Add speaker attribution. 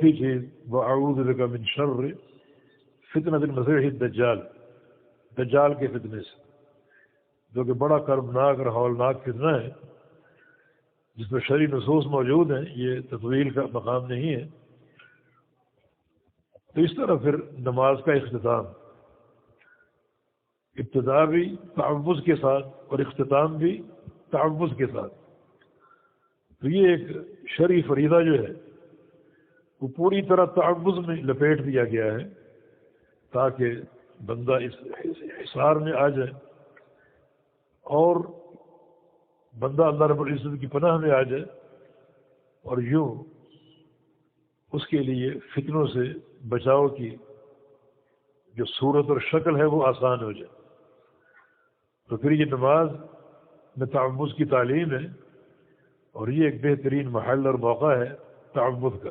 Speaker 1: چوتھی چیز وَأَعُوذُ بِكَ مِن شَرِّ فِتْنَةِ الْمَسِيحِ الدَّجَّالِ، دجال کے فتنے سے، جو کہ بڑا کربناک اور ہولناک فتنہ ہے، جس میں شرعی نصوص موجود ہیں، یہ تطویل کا مقام نہیں ہے۔ تو اس طرح پھر نماز کا اختتام، ابتدا بھی تعوذ کے ساتھ اور اختتام بھی تعوذ کے ساتھ، تو یہ ایک شرعی فریضہ جو ہے وہ پوری طرح تعوذ میں لپیٹ دیا گیا ہے، تاکہ بندہ اس حصار میں آ جائے اور بندہ اللہ رب العزت کی پناہ میں آ جائے، اور یوں اس کے لیے فتنوں سے بچاؤ کی جو صورت اور شکل ہے وہ آسان ہو جائے۔ تو پھر یہ نماز میں تعوذ کی تعلیم ہے، اور یہ ایک بہترین محل اور موقع ہے تعوذ کا۔